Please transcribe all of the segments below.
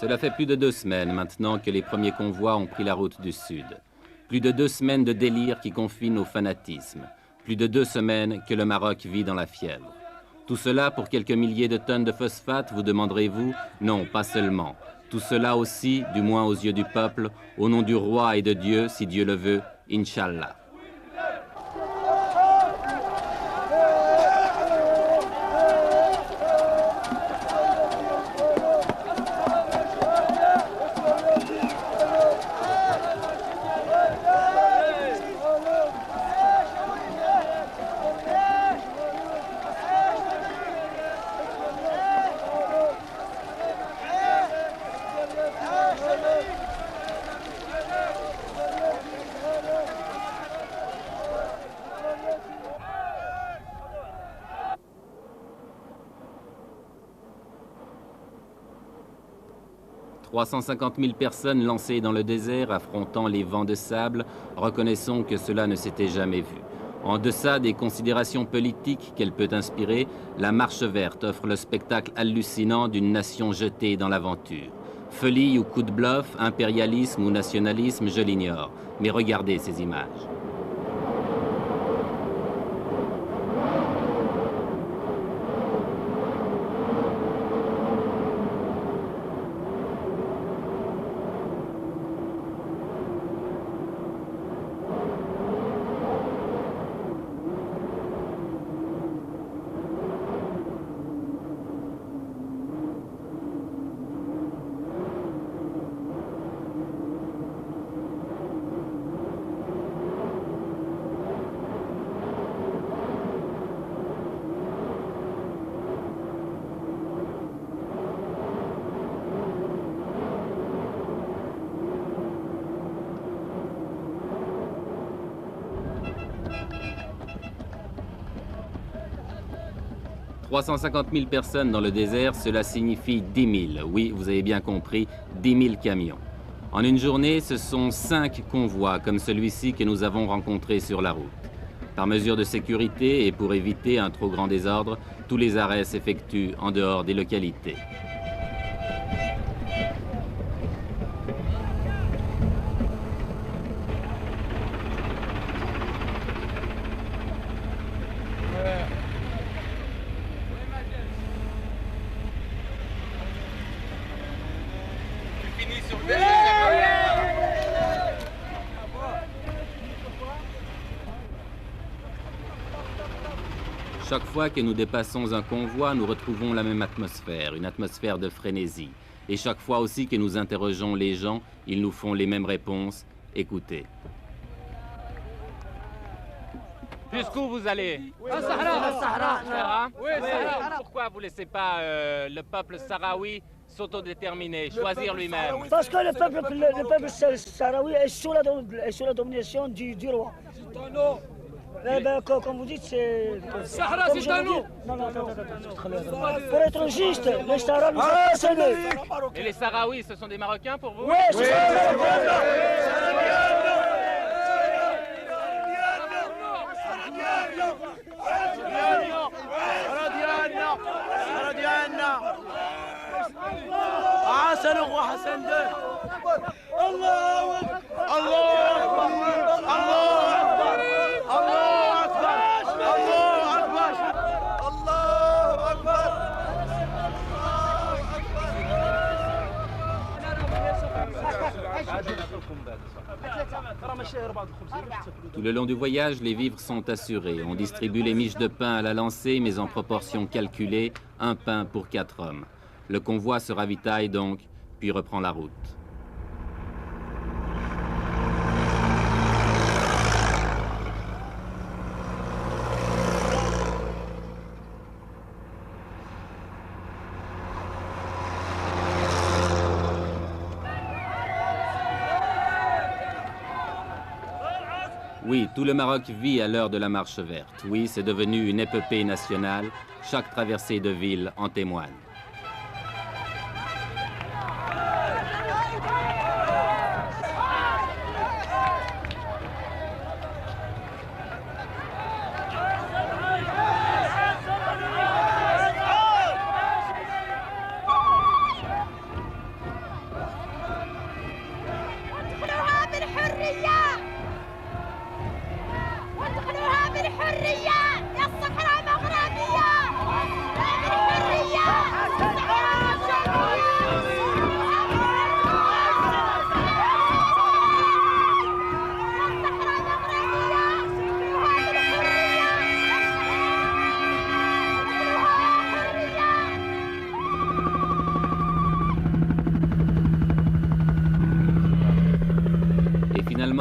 Cela fait plus de 2 semaines maintenant que les premiers convois ont pris la route du sud. Plus de 2 semaines de délire qui confine au fanatisme. Plus de 2 semaines que le Maroc vit dans la fièvre. Tout cela pour quelques milliers de tonnes de phosphate, vous demanderez-vous? Non, pas seulement. Tout cela aussi, du moins aux yeux du peuple, au nom du roi et de Dieu, si Dieu le veut, Inch'Allah. 350 000 personnes lancées dans le désert, affrontant les vents de sable, reconnaissons que cela ne s'était jamais vu. En deçà des considérations politiques qu'elle peut inspirer, la Marche verte offre le spectacle hallucinant d'une nation jetée dans l'aventure. Folie ou coup de bluff, impérialisme ou nationalisme, je l'ignore. Mais regardez ces images. « 350 000 personnes dans le désert, cela signifie 10 000, oui, vous avez bien compris, 10 000 camions. En une journée, ce sont 5 convois comme celui-ci que nous avons rencontré sur la route. Par mesure de sécurité et pour éviter un trop grand désordre, tous les arrêts s'effectuent en dehors des localités. Chaque fois que nous dépassons un convoi, nous retrouvons la même atmosphère, une atmosphère de frénésie. Et chaque fois aussi que nous interrogeons les gens, ils nous font les mêmes réponses. Écoutez. Jusqu'où vous allez? Au Sahara. Sahara? Oui, Sahara. Pourquoi vous ne laissez pas le peuple sahraoui s'autodéterminer, choisir lui-même? Parce que le peuple sahraoui est sous la domination du roi. Eh ben, comme vous dites, c'est... Sahara, c'est à nous. Non. Pour être juste, les Sahara nous appartiennent. Et les Sahraouis, ce sont des Marocains pour vous? Oui, c'est ça. حسن اخو حسن ده الله اكبر الله اكبر الله اكبر الله اكبر الله اكبر Tout le long du voyage, les vivres sont assurés. On distribue les miches de pain à la lancée, mais en proportion calculée, un pain pour 4 hommes. Le convoi se ravitaille donc, puis reprend la route. Oui, tout le Maroc vit à l'heure de la Marche verte. Oui, c'est devenu une épopée nationale. Chaque traversée de ville en témoigne.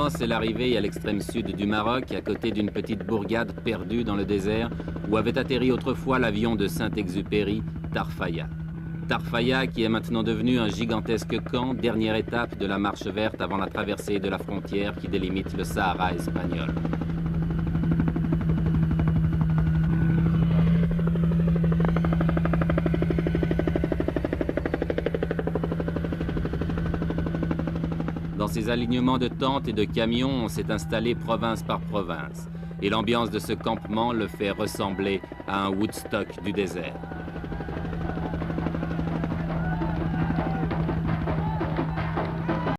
Finalement, c'est l'arrivée à l'extrême sud du Maroc, à côté d'une petite bourgade perdue dans le désert, où avait atterri autrefois l'avion de Saint-Exupéry, Tarfaya. Tarfaya qui est maintenant devenu un gigantesque camp, dernière étape de la marche verte avant la traversée de la frontière qui délimite le Sahara espagnol. Dans ces alignements de tentes et de camions, on s'est installé province par province. Et l'ambiance de ce campement le fait ressembler à un Woodstock du désert.